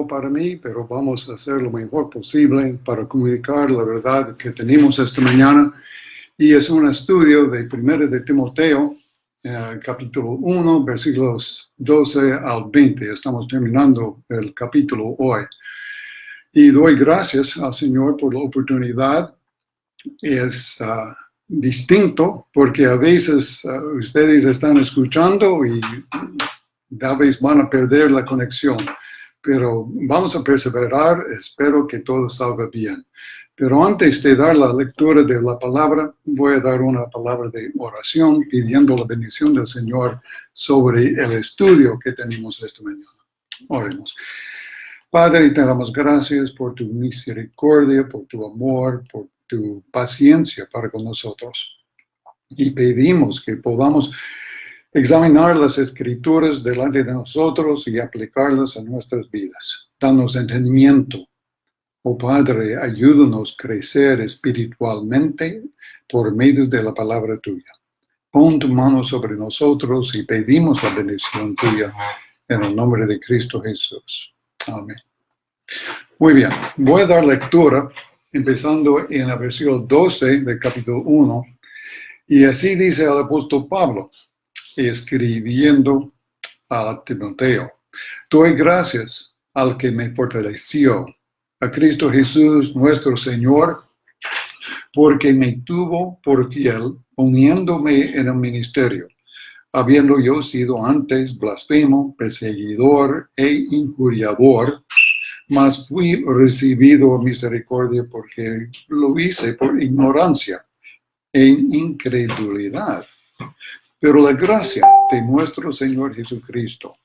nuevo para mí, pero vamos a hacer lo mejor posible para comunicar la verdad que tenemos esta mañana. Y es un estudio de 1 de Timoteo, capítulo 1, versículos 12 al 20. Estamos terminando el capítulo hoy. Y doy gracias al Señor por la oportunidad. Es distinto porque a veces ustedes están escuchando y tal vez van a perder la conexión, pero vamos a perseverar, espero que todo salga bien. Pero antes de dar la lectura de la palabra, voy a dar una palabra de oración pidiendo la bendición del Señor sobre el estudio que tenemos esta mañana. Oremos. Padre, te damos gracias por tu misericordia, por tu amor, por tu paciencia para con nosotros. Y pedimos que podamos examinar las Escrituras delante de nosotros y aplicarlas a nuestras vidas. Danos entendimiento. Oh Padre, ayúdanos a crecer espiritualmente por medio de la palabra tuya. Pon tu mano sobre nosotros y pedimos la bendición tuya en el nombre de Cristo Jesús. Amén. Muy bien, voy a dar lectura empezando en el versículo 12 del capítulo 1. Y así dice el apóstol Pablo, escribiendo a Timoteo: doy gracias al que me fortaleció, a Cristo Jesús nuestro Señor, porque me tuvo por fiel, poniéndome en el ministerio, habiendo yo sido antes blasfemo, perseguidor e injuriador, mas fui recibido a misericordia porque lo hice por ignorancia en incredulidad. Pero la gracia de nuestro Señor Jesucristo,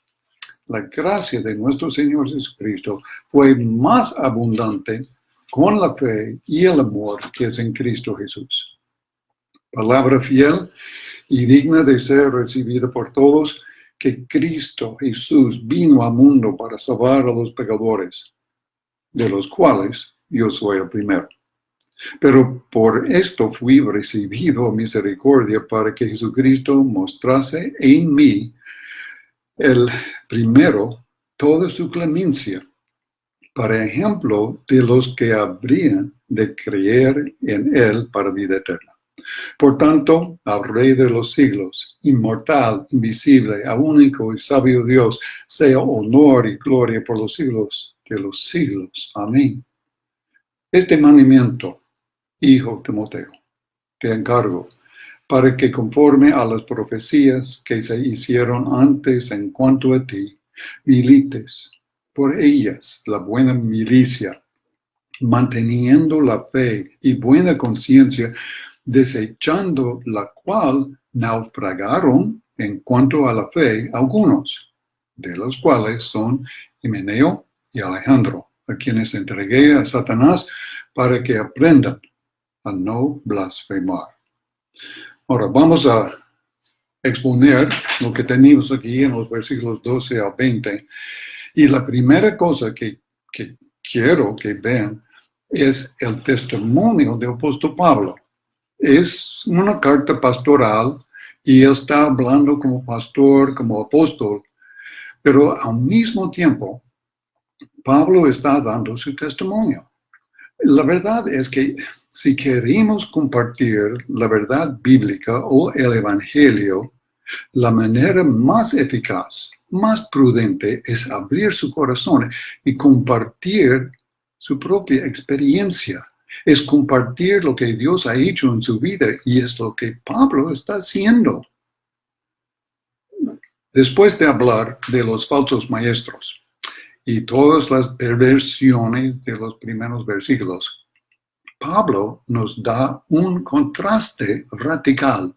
la gracia de nuestro Señor Jesucristo fue más abundante con la fe y el amor que es en Cristo Jesús. Palabra fiel y digna de ser recibida por todos, que Cristo Jesús vino al mundo para salvar a los pecadores, de los cuales yo soy el primero. Pero por esto fui recibido a misericordia para que Jesucristo mostrase en mí el primero toda su clemencia, para ejemplo de los que habrían de creer en él para vida eterna. Por tanto, al Rey de los siglos, inmortal, invisible, a único y sabio Dios, sea honor y gloria por los siglos de los siglos. Amén. Este mandamiento, hijo Timoteo, te encargo, para que conforme a las profecías que se hicieron antes en cuanto a ti, milites por ellas la buena milicia, manteniendo la fe y buena conciencia, desechando la cual naufragaron en cuanto a la fe algunos, de los cuales son Himeneo y Alejandro, a quienes entregué a Satanás para que aprendan a no blasfemar. Ahora vamos a exponer lo que tenemos aquí en los versículos 12 a 20. Y la primera cosa que quiero que vean es el testimonio del apóstol Pablo. Es una carta pastoral y él está hablando como pastor, como apóstol, pero al mismo tiempo Pablo está dando su testimonio. La verdad es que si queremos compartir la verdad bíblica o el evangelio, la manera más eficaz, más prudente es abrir su corazón y compartir su propia experiencia. Es compartir lo que Dios ha hecho en su vida y es lo que Pablo está haciendo. Después de hablar de los falsos maestros y todas las perversiones de los primeros versículos, Pablo nos da un contraste radical.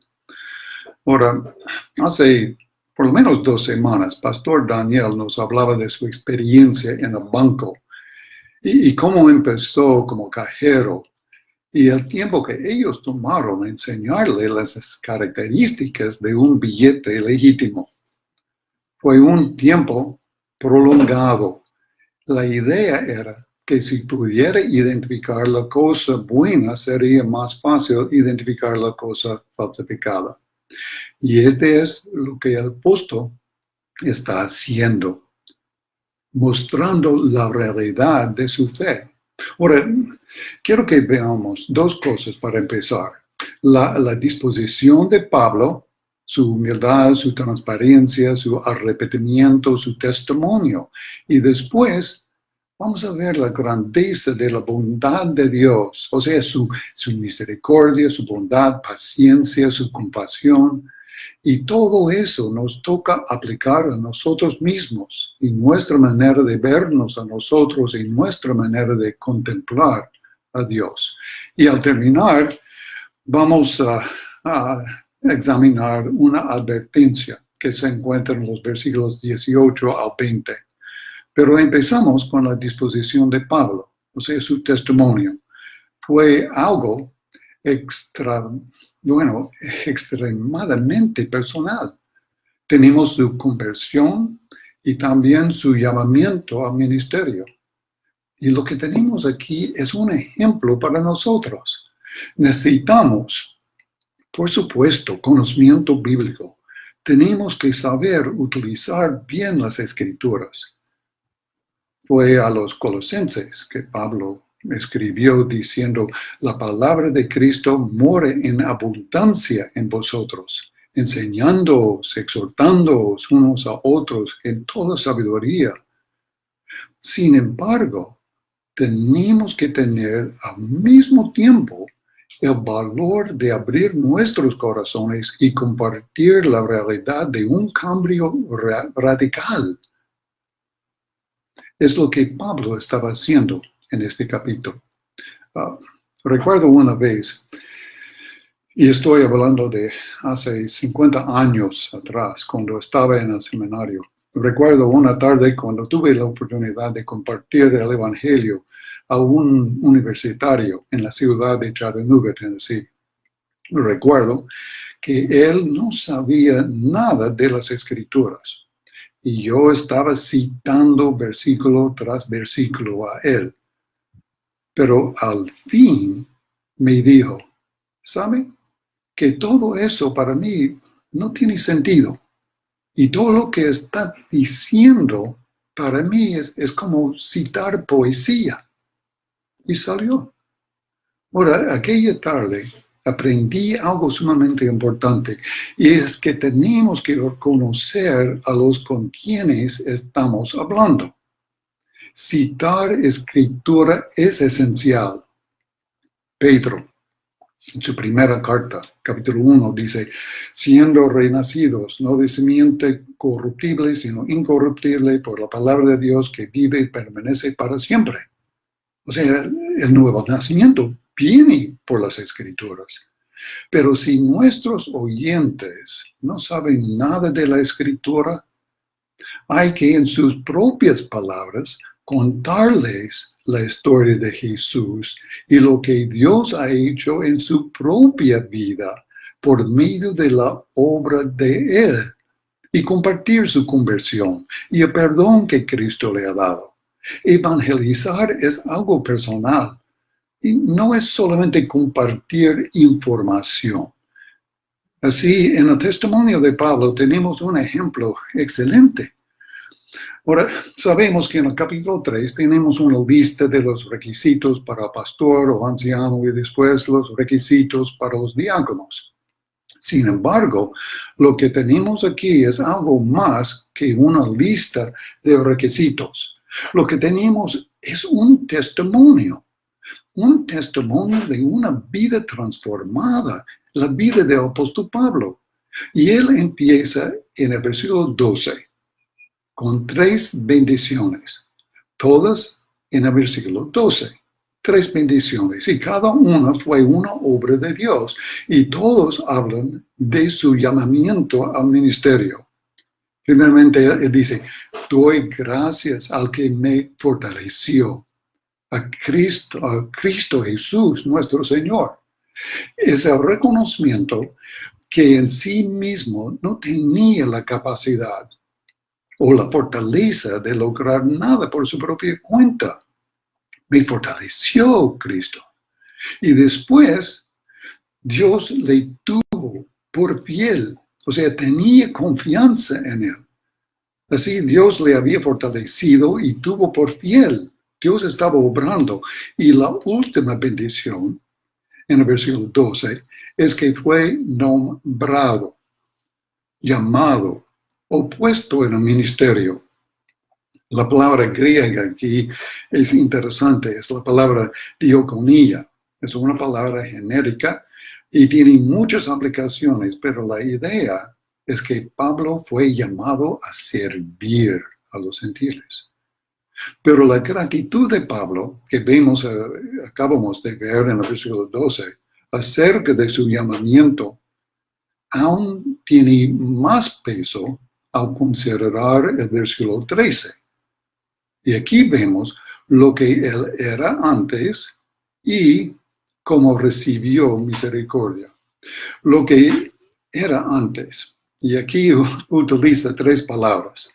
Ahora, hace por lo menos 2 semanas, Pastor Daniel nos hablaba de su experiencia en el banco y cómo empezó como cajero y el tiempo que ellos tomaron en enseñarle las características de un billete legítimo. Fue un tiempo prolongado. La idea era que si pudiera identificar la cosa buena, sería más fácil identificar la cosa falsificada. Y este es lo que el apóstol está haciendo. mostrando la realidad de su fe. Ahora, quiero que veamos dos cosas para empezar. La disposición de Pablo, su humildad, su transparencia, su arrepentimiento, su testimonio. Y después vamos a ver la grandeza de la bondad de Dios, o sea, su misericordia, su bondad, paciencia, su compasión. Y todo eso nos toca aplicar a nosotros mismos y nuestra manera de vernos a nosotros y nuestra manera de contemplar a Dios. Y al terminar, vamos a examinar una advertencia que se encuentra en los versículos 18 al 20. Pero empezamos con la disposición de Pablo, o sea, su testimonio. Fue algo extremadamente personal. Tenemos su conversión y también su llamamiento al ministerio. Y lo que tenemos aquí es un ejemplo para nosotros. Necesitamos, por supuesto, conocimiento bíblico. Tenemos que saber utilizar bien las Escrituras. Fue a los Colosenses que Pablo escribió diciendo, la palabra de Cristo more en abundancia en vosotros, enseñándoos, exhortándoos unos a otros en toda sabiduría. Sin embargo, tenemos que tener al mismo tiempo el valor de abrir nuestros corazones y compartir la realidad de un cambio radical. Es lo que Pablo estaba haciendo en este capítulo. Recuerdo una vez, y estoy hablando de hace 50 años atrás, cuando estaba en el seminario. Recuerdo una tarde cuando tuve la oportunidad de compartir el Evangelio a un universitario en la ciudad de Chattanooga, Tennessee. Recuerdo que él no sabía nada de las Escrituras y yo estaba citando versículo tras versículo a él. Pero al fin me dijo, ¿sabe? Que todo eso para mí no tiene sentido. Y todo lo que está diciendo para mí es como citar poesía. Y salió. Ahora, aquella tarde aprendí algo sumamente importante. Y es que tenemos que conocer a los con quienes estamos hablando. Citar escritura es esencial. Pedro, en su primera carta, capítulo 1, dice, siendo renacidos, no de simiente corruptible, sino incorruptible, por la palabra de Dios que vive y permanece para siempre. O sea, el nuevo nacimiento viene por las Escrituras. Pero si nuestros oyentes no saben nada de la Escritura, hay que en sus propias palabras contarles la historia de Jesús y lo que Dios ha hecho en su propia vida por medio de la obra de Él y compartir su conversión y el perdón que Cristo le ha dado. Evangelizar es algo personal y no es solamente compartir información. Así, en el testimonio de Pablo tenemos un ejemplo excelente. Ahora, sabemos que en el capítulo 3 tenemos una lista de los requisitos para pastor o anciano y después los requisitos para los diáconos. Sin embargo, lo que tenemos aquí es algo más que una lista de requisitos. Lo que tenemos es un testimonio de una vida transformada, la vida del apóstol Pablo. Y él empieza en el versículo 12. Con 3 bendiciones, todas en el versículo 12. 3 bendiciones, y cada una fue una obra de Dios, y todos hablan de su llamamiento al ministerio. Primeramente, él dice, doy gracias al que me fortaleció, a Cristo Jesús, nuestro Señor. Es el reconocimiento que en sí mismo no tenía la capacidad o la fortaleza de lograr nada por su propia cuenta. Me fortaleció Cristo. Y después, Dios le tuvo por fiel. O sea, tenía confianza en él. Así Dios le había fortalecido y tuvo por fiel. Dios estaba obrando. Y la última bendición, en el versículo 12, es que fue nombrado, llamado, o puesto en el ministerio. La palabra griega aquí es interesante, es la palabra diaconía. Es una palabra genérica y tiene muchas aplicaciones, pero la idea es que Pablo fue llamado a servir a los gentiles. Pero la gratitud de Pablo, que vemos, acabamos de ver en el versículo 12, acerca de su llamamiento, aún tiene más peso al considerar el versículo 13. Y aquí vemos lo que él era antes y cómo recibió misericordia. Lo que era antes. Y aquí utiliza 3 palabras: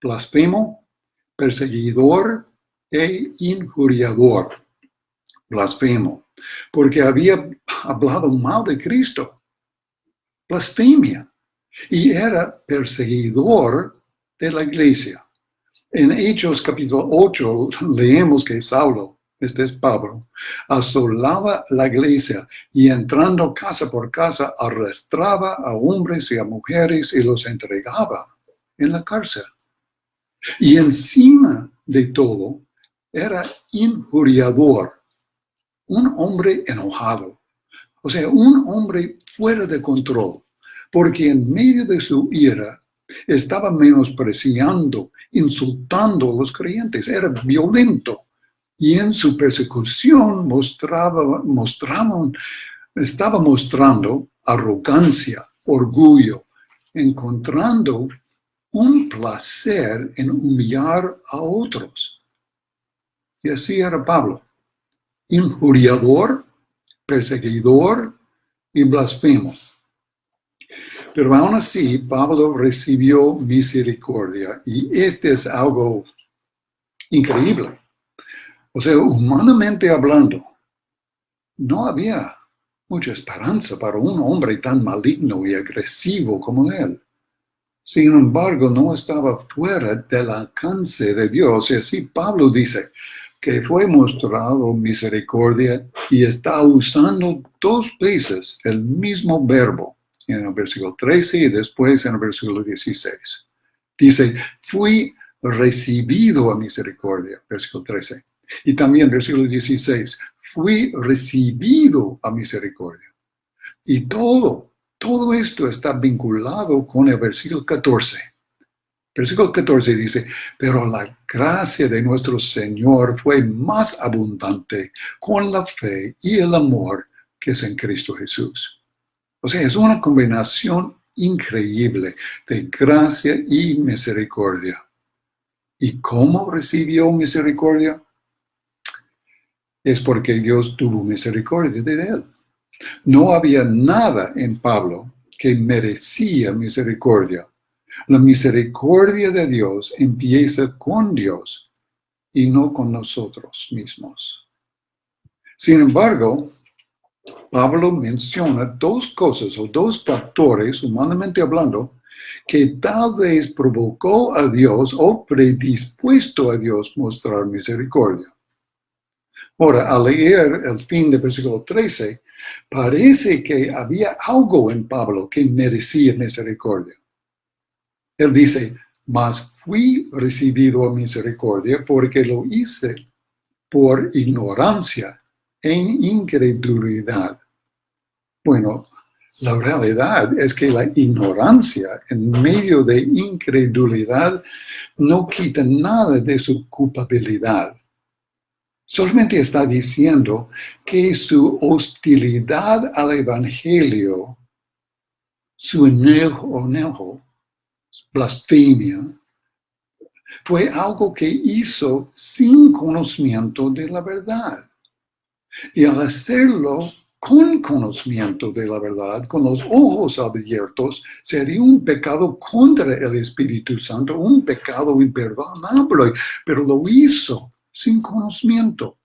blasfemo, perseguidor e injuriador. Blasfemo, porque había hablado mal de Cristo. Blasfemia. Y era perseguidor de la iglesia. En Hechos capítulo 8 leemos que Saulo, este es Pablo, asolaba la iglesia y entrando casa por casa arrastraba a hombres y a mujeres y los entregaba en la cárcel. Y encima de todo era injuriador, un hombre enojado, o sea, un hombre fuera de control, porque en medio de su ira estaba menospreciando, insultando a los creyentes, era violento. Y en su persecución estaba mostrando arrogancia, orgullo, encontrando un placer en humillar a otros. Y así era Pablo, injuriador, perseguidor y blasfemo. Pero aún así, Pablo recibió misericordia y este es algo increíble. O sea, humanamente hablando, no había mucha esperanza para un hombre tan maligno y agresivo como él. Sin embargo, no estaba fuera del alcance de Dios. Y así Pablo dice que fue mostrado misericordia y está usando 2 veces el mismo verbo en el versículo 13 y después en el versículo 16. Dice, fui recibido a misericordia, versículo 13. Y también versículo 16, fui recibido a misericordia. Y todo esto está vinculado con el versículo 14. Versículo 14 dice, pero la gracia de nuestro Señor fue más abundante con la fe y el amor que es en Cristo Jesús. O sea, es una combinación increíble de gracia y misericordia. ¿Y cómo recibió misericordia? Es porque Dios tuvo misericordia de él. No había nada en Pablo que merecía misericordia. La misericordia de Dios empieza con Dios y no con nosotros mismos. Sin embargo, Pablo menciona 2 cosas o 2 factores, humanamente hablando, que tal vez provocó a Dios o predispuesto a Dios mostrar misericordia. Ahora, al leer el fin del versículo 13, parece que había algo en Pablo que merecía misericordia. Él dice, mas fui recibido a misericordia porque lo hice por ignorancia e incredulidad. Bueno, la realidad es que la ignorancia en medio de incredulidad no quita nada de su culpabilidad. Solamente está diciendo que su hostilidad al Evangelio, su enojo, blasfemia, fue algo que hizo sin conocimiento de la verdad. Y al hacerlo con conocimiento de la verdad, con los ojos abiertos, sería un pecado contra el Espíritu Santo, un pecado imperdonable, pero lo hizo sin conocimiento.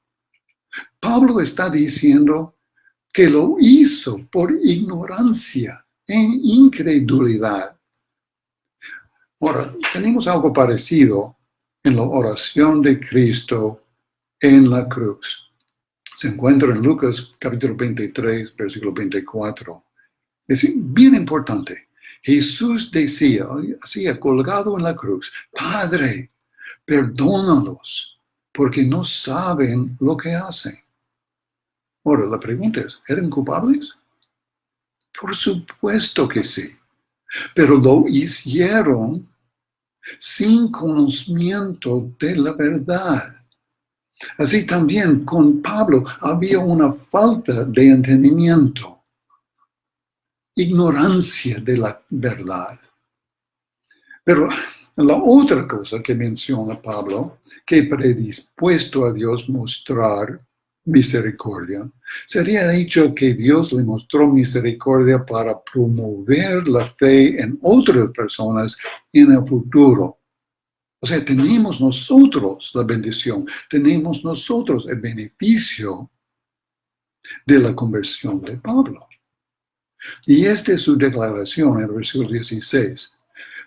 Pablo está diciendo que lo hizo por ignorancia, en incredulidad. Ahora, tenemos algo parecido en la oración de Cristo en la cruz. Se encuentra en Lucas capítulo 23, versículo 24. Es bien importante. Jesús decía, así colgado en la cruz, Padre, perdónalos, porque no saben lo que hacen. Ahora, la pregunta es, ¿eran culpables? Por supuesto que sí, pero lo hicieron sin conocimiento de la verdad. Así también con Pablo había una falta de entendimiento, ignorancia de la verdad. Pero la otra cosa que menciona Pablo, que predispuesto a Dios mostrar misericordia, sería dicho que Dios le mostró misericordia para promover la fe en otras personas en el futuro. O sea, tenemos nosotros la bendición, tenemos nosotros el beneficio de la conversión de Pablo. Y esta es su declaración en el versículo 16.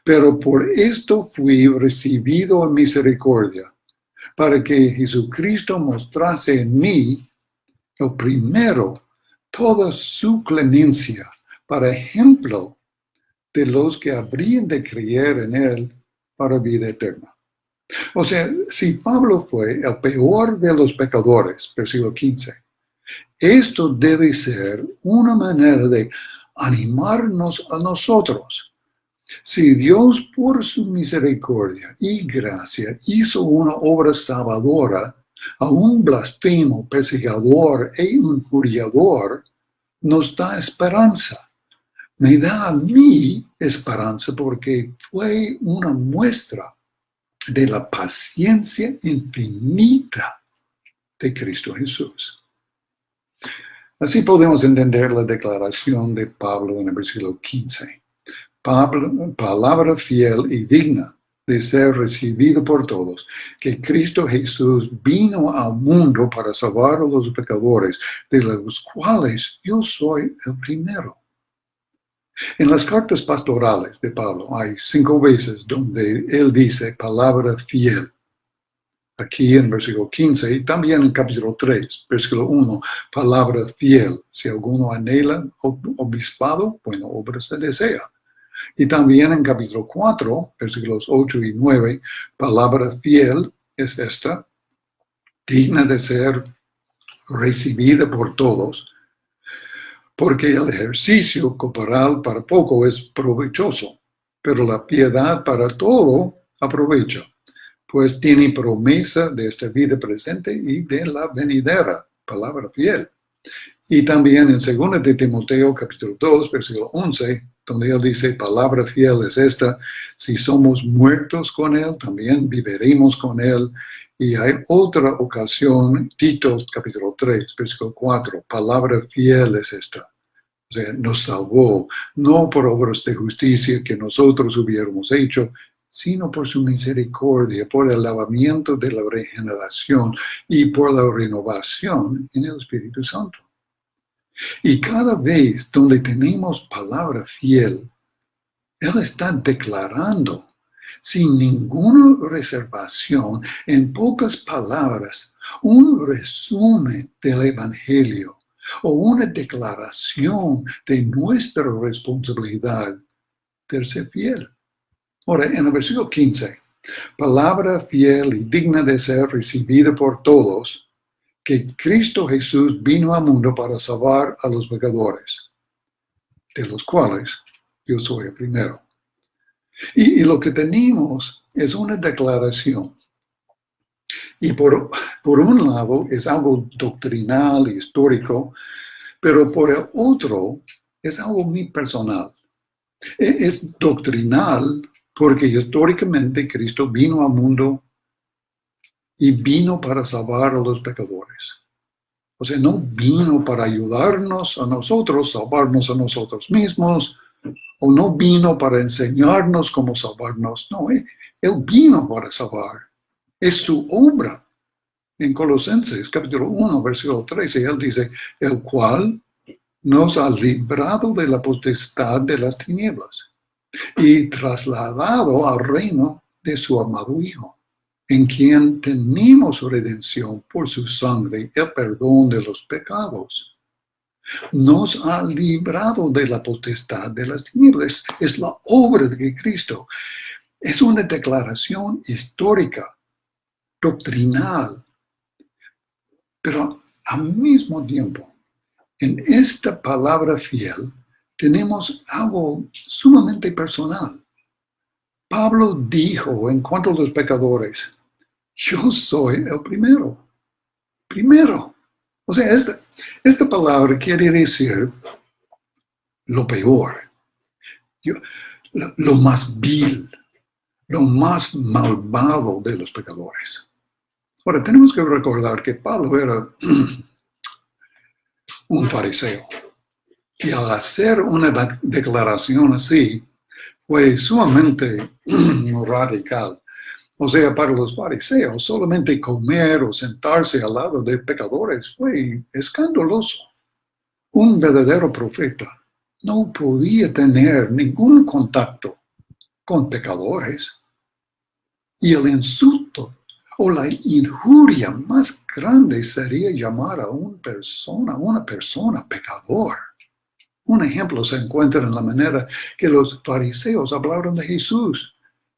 Pero por esto fui recibido en misericordia, para que Jesucristo mostrase en mí, el primero, toda su clemencia, para ejemplo de los que habrían de creer en él para vida eterna. O sea, si Pablo fue el peor de los pecadores, versículo 15, esto debe ser una manera de animarnos a nosotros. Si Dios por su misericordia y gracia hizo una obra salvadora a un blasfemo, perseguidor e injuriador, nos da esperanza. Me da a mí esperanza porque fue una muestra de la paciencia infinita de Cristo Jesús. Así podemos entender la declaración de Pablo en el versículo 15. Palabra fiel y digna de ser recibido por todos, que Cristo Jesús vino al mundo para salvar a los pecadores, de los cuales yo soy el primero. En las cartas pastorales de Pablo hay 5 veces donde él dice palabra fiel. Aquí en versículo 15 y también en capítulo 3, versículo 1, palabra fiel. Si alguno anhela obispado, bueno, obra se desea. Y también en capítulo 4, versículos 8 y 9, palabra fiel es esta, digna de ser recibida por todos, porque el ejercicio corporal para poco es provechoso, pero la piedad para todo aprovecha, pues tiene promesa de esta vida presente y de la venidera, palabra fiel. Y también en 2 de Timoteo, capítulo 2, versículo 11, donde él dice, palabra fiel es esta, si somos muertos con él, también viviremos con él. Y hay otra ocasión, Tito, capítulo 3, versículo 4, palabra fiel es esta. O sea, nos salvó, no por obras de justicia que nosotros hubiéramos hecho, sino por su misericordia, por el lavamiento de la regeneración y por la renovación en el Espíritu Santo. Y cada vez donde tenemos palabra fiel, Él está declarando sin ninguna reservación, en pocas palabras, un resumen del Evangelio o una declaración de nuestra responsabilidad de ser fiel. Ahora, en el versículo 15, palabra fiel y digna de ser recibida por todos, que Cristo Jesús vino al mundo para salvar a los pecadores, de los cuales yo soy el primero. Y lo que tenemos es una declaración. Y por un lado es algo doctrinal, histórico, pero por el otro es algo muy personal. Es doctrinal porque históricamente Cristo vino al mundo y vino para salvar a los pecadores. O sea, no vino para ayudarnos a nosotros, salvarnos a nosotros mismos, o no vino para enseñarnos cómo salvarnos. No, Él vino para salvar. Es su obra. En Colosenses, capítulo 1, versículo 13, Él dice, el cual nos ha librado de la potestad de las tinieblas. y trasladado al reino de su amado Hijo, en quien tenemos redención por su sangre, el perdón de los pecados. Nos ha librado de la potestad de las tinieblas. Es la obra de Cristo. Es una declaración histórica, doctrinal, pero al mismo tiempo, en esta palabra fiel, tenemos algo sumamente personal. Pablo dijo en cuanto a los pecadores, yo soy el primero. Primero. O sea, esta palabra quiere decir lo peor, lo más vil, lo más malvado de los pecadores. Ahora, tenemos que recordar que Pablo era un fariseo. Y al hacer una declaración así, fue sumamente radical. O sea, para los fariseos, solamente comer o sentarse al lado de pecadores fue escandaloso. Un verdadero profeta no podía tener ningún contacto con pecadores. Y el insulto o la injuria más grande sería llamar a una persona pecador. Un ejemplo se encuentra en la manera que los fariseos hablaron de Jesús.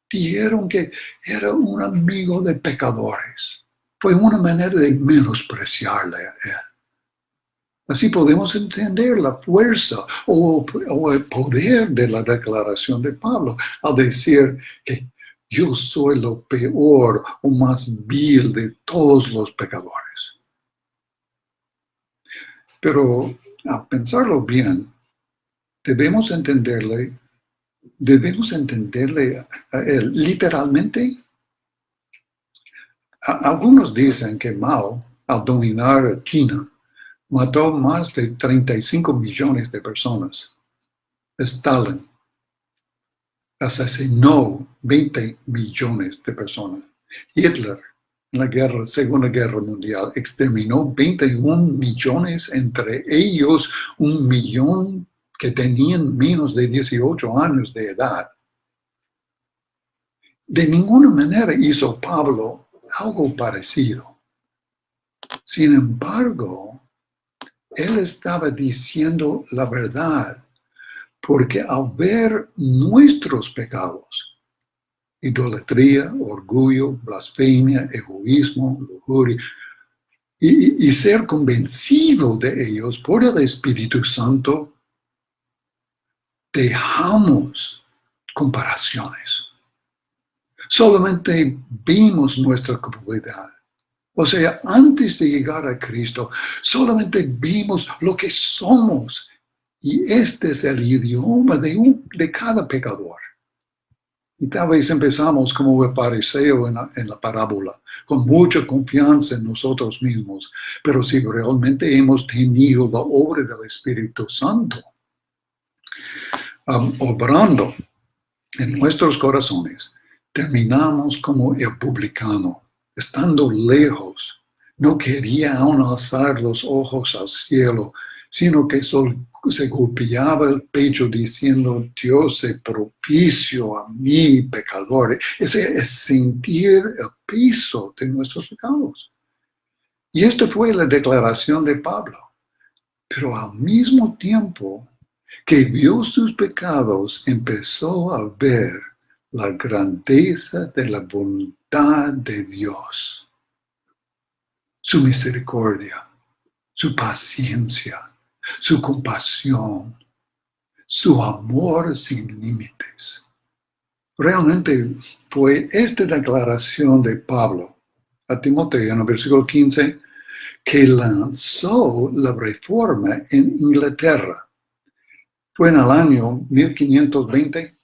Dijeron que era un amigo de pecadores. Fue una manera de menospreciarle a él. Así podemos entender la fuerza o el poder de la declaración de Pablo al decir que yo soy lo peor o más vil de todos los pecadores. Pero al pensarlo bien, debemos entenderle a él literalmente. Algunos dicen que Mao, al dominar China, mató más de 35 millones de personas. Stalin asesinó 20 millones de personas. Hitler, en la Segunda Guerra Mundial, exterminó 21 millones, entre ellos 1 millón que tenían menos de 18 años de edad. De ninguna manera hizo Pablo algo parecido. Sin embargo, él estaba diciendo la verdad, porque al ver nuestros pecados, idolatría, orgullo, blasfemia, egoísmo, lujuria, y ser convencido de ellos por el Espíritu Santo, dejamos comparaciones. Solamente vimos nuestra culpabilidad. O sea, antes de llegar a Cristo, solamente vimos lo que somos. Y este es el idioma de cada pecador. Y tal vez empezamos como el fariseo en la parábola, con mucha confianza en nosotros mismos. Pero si realmente hemos tenido la obra del Espíritu Santo obrando en nuestros corazones, terminamos como el publicano, estando lejos. No quería aún alzar los ojos al cielo, sino que se golpeaba el pecho diciendo, Dios es propicio a mí, pecador. Ese es sentir el peso de nuestros pecados. Y esta fue la declaración de Pablo. Pero al mismo tiempo que vio sus pecados, empezó a ver la grandeza de la bondad de Dios, su misericordia, su paciencia, su compasión, su amor sin límites. Realmente fue esta declaración de Pablo a Timoteo en el versículo 15 que lanzó la reforma en Inglaterra. Fue en el año 1520,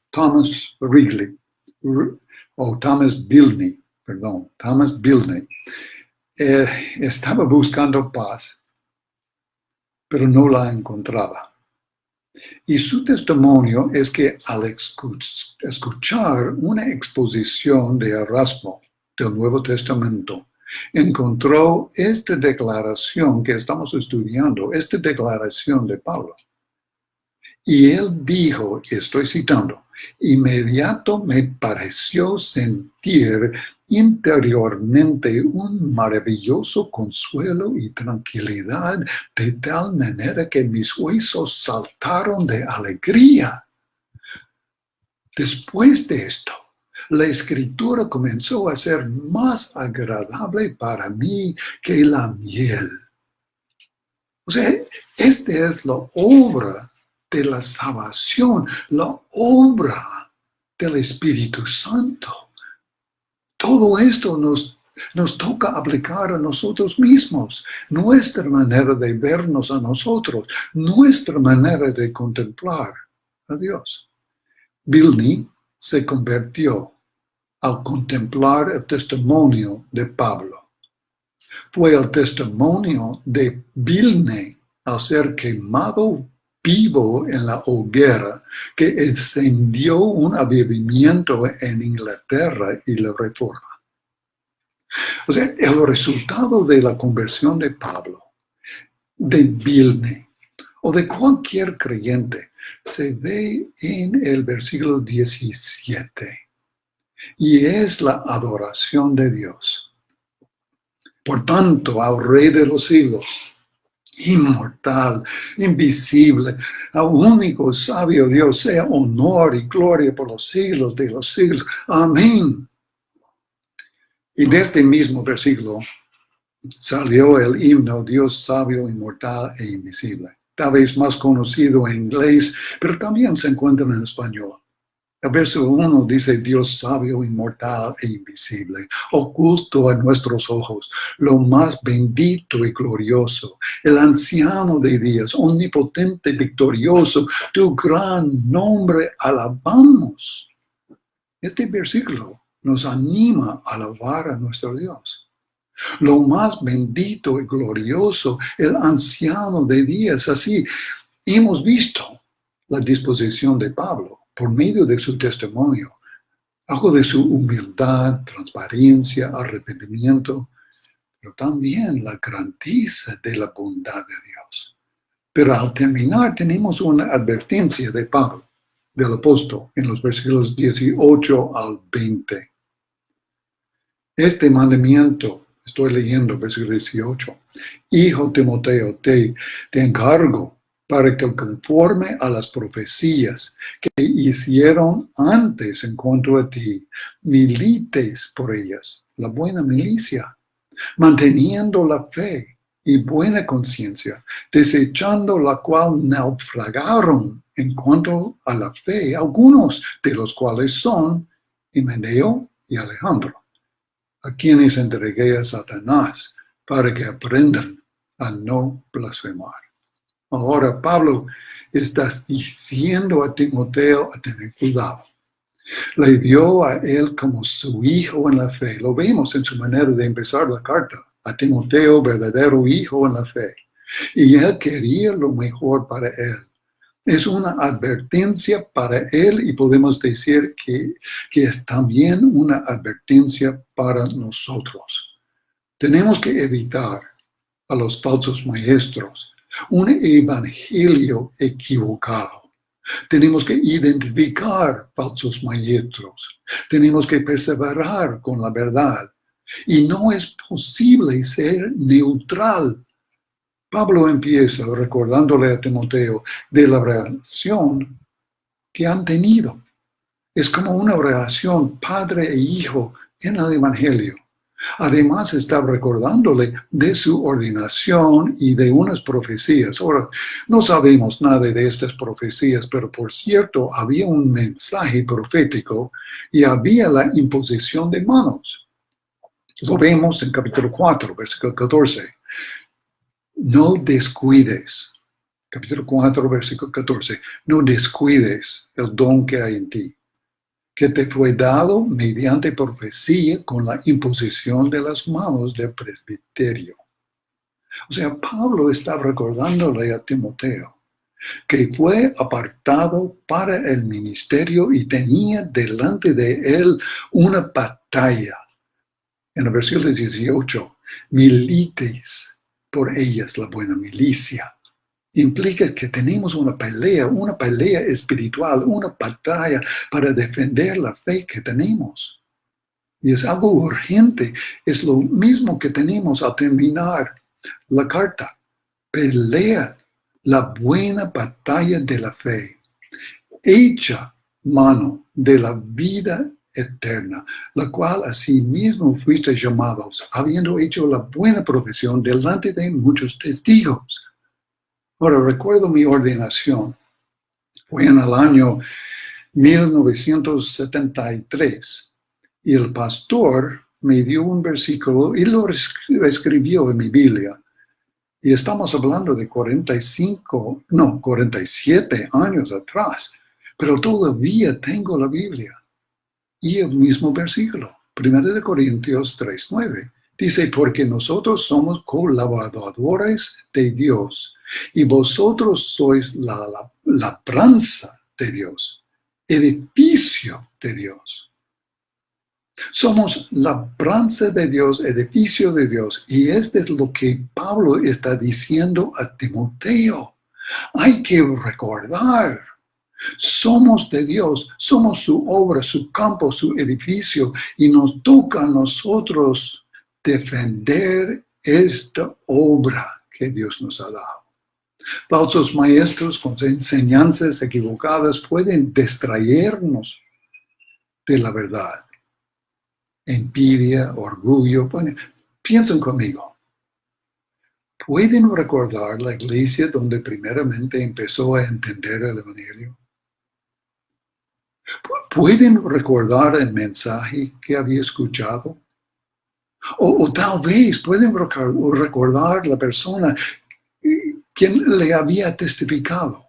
Thomas Bilney, estaba buscando paz, pero no la encontraba. Y su testimonio es que al escuchar una exposición de Erasmo del Nuevo Testamento, encontró esta declaración que estamos estudiando, esta declaración de Pablo. Y él dijo, estoy citando, inmediato me pareció sentir interiormente un maravilloso consuelo y tranquilidad, de tal manera que mis huesos saltaron de alegría. Después de esto, la escritura comenzó a ser más agradable para mí que la miel. O sea, esta es la obra de la salvación, la obra del Espíritu Santo. Todo esto nos toca aplicar a nosotros mismos, nuestra manera de vernos a nosotros, nuestra manera de contemplar a Dios. Bilney se convirtió al contemplar el testimonio de Pablo. Fue el testimonio de Bilney al ser quemado vivo en la hoguera que encendió un avivamiento en Inglaterra y la Reforma. O sea, el resultado de la conversión de Pablo, de Bilney o de cualquier creyente se ve en el versículo 17 y es la adoración de Dios. Por tanto, al Rey de los siglos, inmortal, invisible, al único sabio Dios, sea honor y gloria por los siglos de los siglos. Amén. Y de este mismo versículo salió el himno Dios sabio, inmortal e invisible. Tal vez más conocido en inglés, pero también se encuentra en español. El verso 1 dice, Dios sabio, inmortal e invisible, oculto a nuestros ojos, lo más bendito y glorioso, el anciano de días, omnipotente, victorioso, tu gran nombre alabamos. Este versículo nos anima a alabar a nuestro Dios. Lo más bendito y glorioso, el anciano de días. Así hemos visto la disposición de Pablo por medio de su testimonio, algo de su humildad, transparencia, arrepentimiento, pero también la grandeza de la bondad de Dios. Pero al terminar tenemos una advertencia de Pablo, del apóstol, en los versículos 18 al 20. Este mandamiento, estoy leyendo versículo 18, Hijo Timoteo, te encargo para que conforme a las profecías que hicieron antes en cuanto a ti, milites por ellas, la buena milicia, manteniendo la fe y buena conciencia, desechando la cual naufragaron en cuanto a la fe, algunos de los cuales son Himeneo y Alejandro, a quienes entregué a Satanás para que aprendan a no blasfemar. Ahora Pablo está diciendo a Timoteo a tener cuidado. Le vio a él como su hijo en la fe. Lo vemos en su manera de empezar la carta. A Timoteo, verdadero hijo en la fe. Y él quería lo mejor para él. Es una advertencia para él y podemos decir que es también una advertencia para nosotros. Tenemos que evitar a los falsos maestros, un evangelio equivocado. Tenemos que identificar falsos maestros. Tenemos que perseverar con la verdad. Y no es posible ser neutral. Pablo empieza recordándole a Timoteo de la relación que han tenido. Es como una relación padre e hijo en el evangelio. Además está recordándole de su ordenación y de unas profecías. Ahora, no sabemos nada de estas profecías, pero por cierto, había un mensaje profético y había la imposición de manos. Lo vemos en capítulo 4, versículo 14. No descuides. Capítulo 4, versículo 14. No descuides el don que hay en ti, que te fue dado mediante profecía con la imposición de las manos del presbiterio. O sea, Pablo está recordándole a Timoteo que fue apartado para el ministerio y tenía delante de él una batalla. En el versículo 18, milites por ellas la buena milicia. implica que tenemos una pelea espiritual, una batalla para defender la fe que tenemos. Y es algo urgente, es lo mismo que tenemos al terminar la carta. Pelea la buena batalla de la fe. Echa mano de la vida eterna, la cual asimismo fuiste llamados, habiendo hecho la buena profesión delante de muchos testigos. Ahora, recuerdo mi ordenación. Fue en el año 1973 y el pastor me dio un versículo y lo escribió en mi Biblia. Y estamos hablando de 47 años atrás, pero todavía tengo la Biblia. Y el mismo versículo, 1 Corintios 3:9, dice, porque nosotros somos colaboradores de Dios y vosotros sois la labranza de Dios, edificio de Dios. Somos labranza de Dios, edificio de Dios. Y esto es lo que Pablo está diciendo a Timoteo. Hay que recordar. Somos de Dios, somos su obra, su campo, su edificio, y nos toca a nosotros defender esta obra que Dios nos ha dado. Falsos maestros con enseñanzas equivocadas pueden distraernos de la verdad. Envidia, orgullo, bueno, piensen conmigo. ¿Pueden recordar la iglesia donde primeramente empezó a entender el Evangelio? ¿Pueden recordar el mensaje que había escuchado? O tal vez pueden recordar la persona quien le había testificado.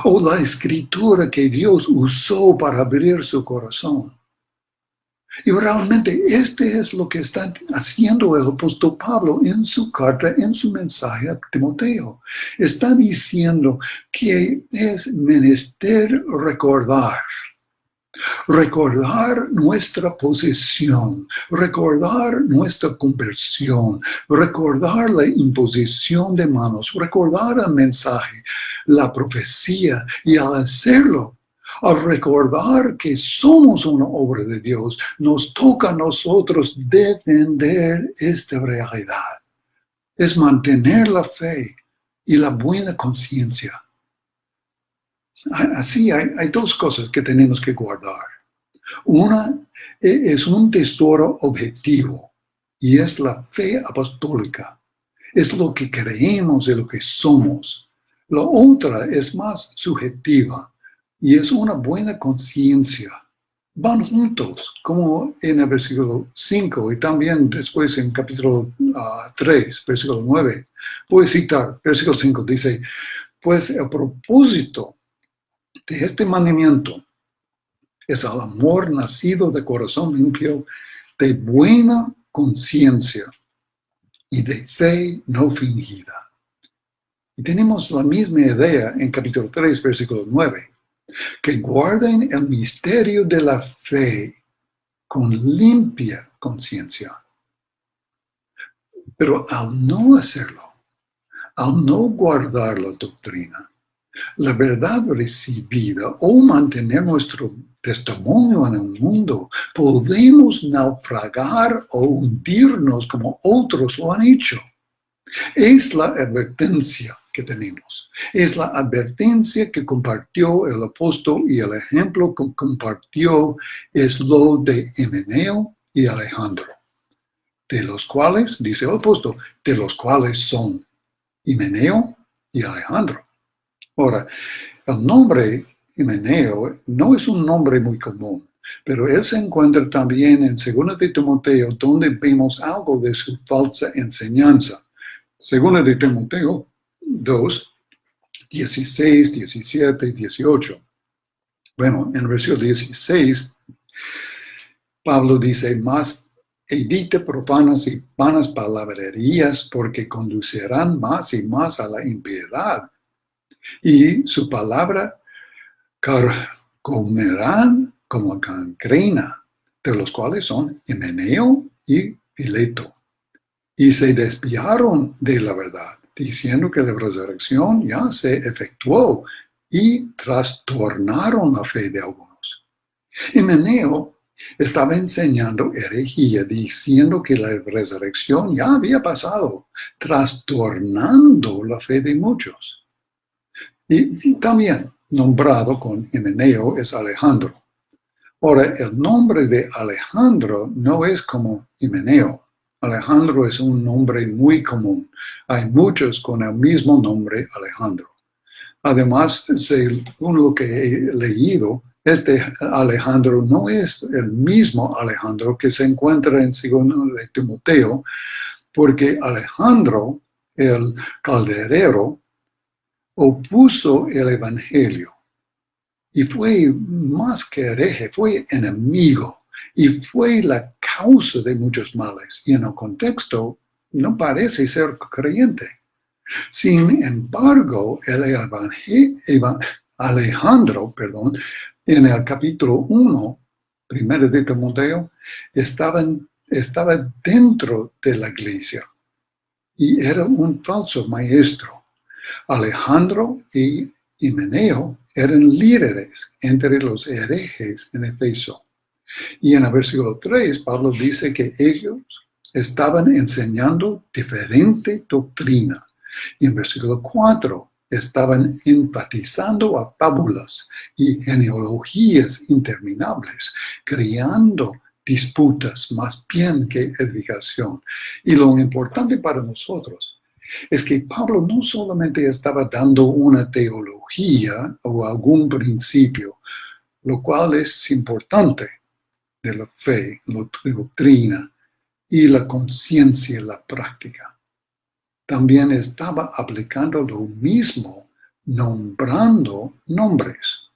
O la escritura que Dios usó para abrir su corazón. Y realmente este es lo que está haciendo el apóstol Pablo en su carta, en su mensaje a Timoteo. Está diciendo que es menester recordar nuestra posición, recordar nuestra conversión, recordar la imposición de manos, recordar el mensaje, la profecía, y al hacerlo, al recordar que somos una obra de Dios, nos toca a nosotros defender esta realidad. Es mantener la fe y la buena conciencia. Así hay dos cosas que tenemos que guardar. Una es un tesoro objetivo y es la fe apostólica. Es lo que creemos y lo que somos. La otra es más subjetiva y es una buena conciencia. Van juntos, como en el versículo 5 y también después en capítulo 3, versículo 9. Voy a citar, versículo 5 dice, pues el propósito de este mandamiento es el amor nacido de corazón limpio, de buena conciencia y de fe no fingida. Y tenemos la misma idea en capítulo 3, versículo 9, que guarden el misterio de la fe con limpia conciencia. Pero al no hacerlo, al no guardar la doctrina, la verdad recibida o mantener nuestro testimonio en el mundo, podemos naufragar o hundirnos como otros lo han hecho. Es la advertencia que tenemos. Es la advertencia que compartió el apóstol y el ejemplo que compartió es lo de Himeneo y Alejandro. De los cuales, dice el apóstol, de los cuales son Himeneo y Alejandro. Ahora, el nombre Himeneo no es un nombre muy común, pero él se encuentra también en 2 de Timoteo, donde vemos algo de su falsa enseñanza. 2 de Timoteo 2, 16, 17 y 18. Bueno, en el versículo 16, Pablo dice, más evite profanas y vanas palabrerías porque conducirán más y más a la impiedad. Y su palabra comerán como gangrena, de los cuales son Himeneo y Fileto. Y se desviaron de la verdad, diciendo que la resurrección ya se efectuó y trastornaron la fe de algunos. Himeneo estaba enseñando herejía, diciendo que la resurrección ya había pasado, trastornando la fe de muchos. Y también nombrado con Himeneo es Alejandro. Ahora, el nombre de Alejandro no es como Himeneo. Alejandro es un nombre muy común. Hay muchos con el mismo nombre, Alejandro. Además, según lo que he leído, este Alejandro no es el mismo Alejandro que se encuentra en 2 de Timoteo, porque Alejandro, el calderero, opuso el evangelio y fue más que hereje, fue enemigo y fue la causa de muchos males. Y en el contexto no parece ser creyente. Sin embargo, Alejandro, en el capítulo 1, 1 de Timoteo, estaba dentro de la iglesia y era un falso maestro. Alejandro y Himeneo eran líderes entre los herejes en Efeso. Y en el versículo 3, Pablo dice que ellos estaban enseñando diferente doctrina. Y en versículo 4, estaban enfatizando a fábulas y genealogías interminables, creando disputas más bien que edificación. Y lo importante para nosotros es que Pablo no solamente estaba dando una teología o algún principio, lo cual es importante de la fe, la doctrina y la conciencia, la práctica. También estaba aplicando lo mismo, nombrando nombres.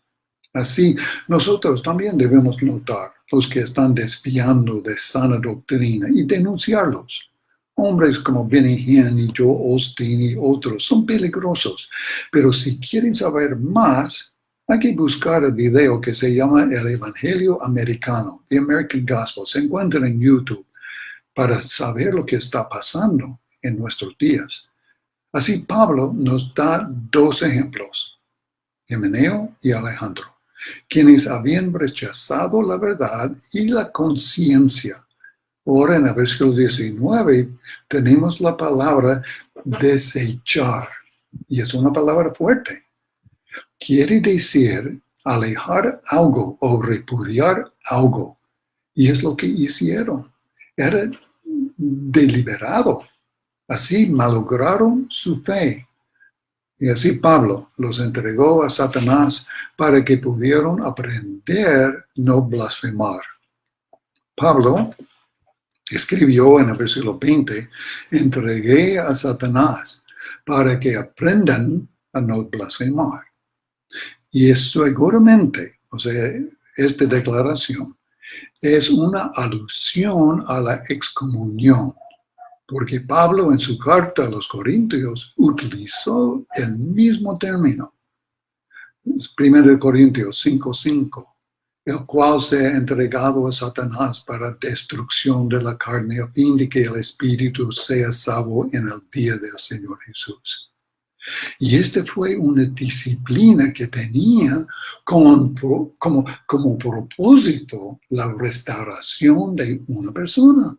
Así, nosotros también debemos notar los que están desviando de sana doctrina y denunciarlos. Hombres como Benny Hinn y Joel Osteen y otros son peligrosos, pero si quieren saber más, hay que buscar el video que se llama El Evangelio Americano, The American Gospel. Se encuentra en YouTube para saber lo que está pasando en nuestros días. Así Pablo nos da 2 ejemplos, Himeneo y Alejandro, quienes habían rechazado la verdad y la conciencia. Ahora en el versículo 19 tenemos la palabra desechar, y es una palabra fuerte. Quiere decir alejar algo o repudiar algo, y es lo que hicieron. Era deliberado. Así malograron su fe. Y así Pablo los entregó a Satanás para que pudieran aprender no blasfemar. Pablo escribió en el versículo 20, entregué a Satanás para que aprendan a no blasfemar. Y seguramente, o sea, esta declaración es una alusión a la excomunión, porque Pablo en su carta a los Corintios utilizó el mismo término. 1 Corintios 5:5, el cual se ha entregado a Satanás para destrucción de la carne a fin de que el espíritu sea salvo en el día del Señor Jesús. Y esta fue una disciplina que tenía como propósito la restauración de una persona.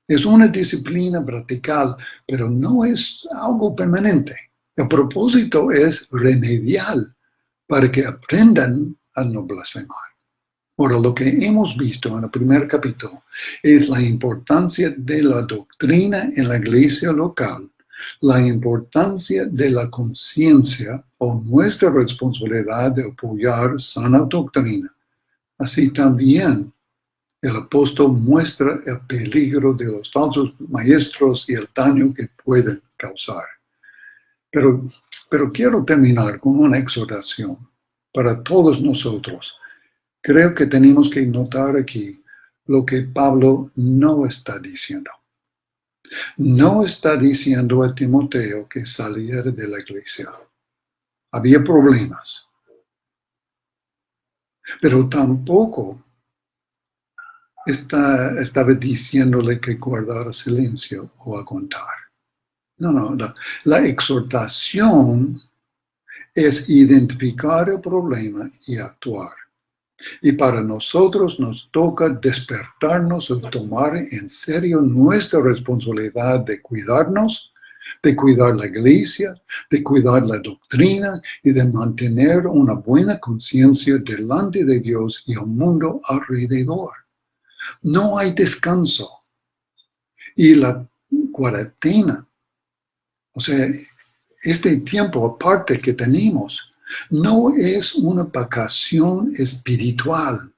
Es una disciplina vertical, pero no es algo permanente. El propósito es remedial para que aprendan a no blasfemar. Ahora, lo que hemos visto en el primer capítulo es la importancia de la doctrina en la iglesia local, la importancia de la conciencia o nuestra responsabilidad de apoyar sana doctrina. Así también el apóstol muestra el peligro de los falsos maestros y el daño que pueden causar. Pero quiero terminar con una exhortación para todos nosotros. Creo que tenemos que notar aquí lo que Pablo no está diciendo. No está diciendo a Timoteo que saliera de la iglesia. Había problemas. Pero tampoco estaba diciéndole que guardara silencio o aguantar. No, la exhortación es identificar el problema y actuar. Y para nosotros nos toca despertarnos y tomar en serio nuestra responsabilidad de cuidarnos, de cuidar la iglesia, de cuidar la doctrina y de mantener una buena conciencia delante de Dios y el mundo alrededor. No hay descanso. Y la cuarentena, o sea, este tiempo aparte que tenemos, no es una vacación espiritual.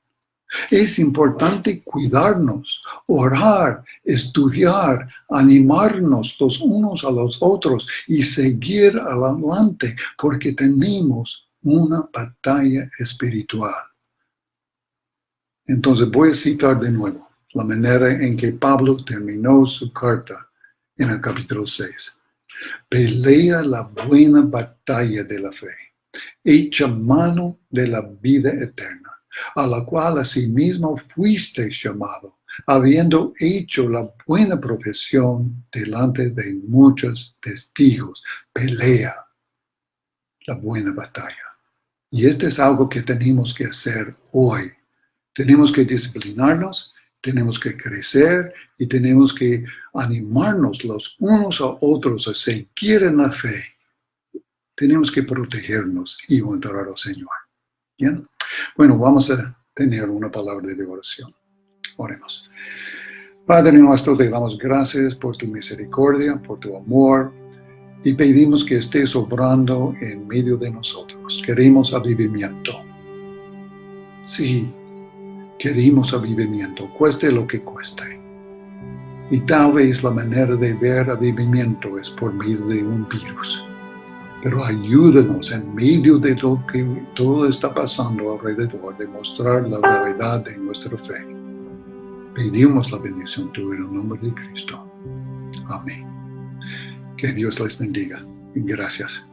Es importante cuidarnos, orar, estudiar, animarnos los unos a los otros y seguir adelante porque tenemos una batalla espiritual. Entonces voy a citar de nuevo la manera en que Pablo terminó su carta en el capítulo 6. Pelea la buena batalla de la fe, echa mano de la vida eterna, a la cual asimismo fuiste llamado, habiendo hecho la buena profesión delante de muchos testigos. Pelea la buena batalla. Y esto es algo que tenemos que hacer hoy. Tenemos que disciplinarnos, tenemos que crecer y tenemos que animarnos los unos a otros a seguir en la fe. Tenemos que protegernos y honrar al Señor. ¿Bien? Bueno, vamos a tener una palabra de oración. Oremos. Padre nuestro, te damos gracias por tu misericordia, por tu amor, y pedimos que estés obrando en medio de nosotros. Queremos avivamiento. Sí, queremos avivamiento, cueste lo que cueste. Y tal vez la manera de ver avivamiento es por medio de un virus. Pero ayúdanos en medio de lo que todo está pasando alrededor de mostrar la gravedad de nuestra fe. Pedimos la bendición tuya en el nombre de Cristo. Amén. Que Dios les bendiga. Gracias.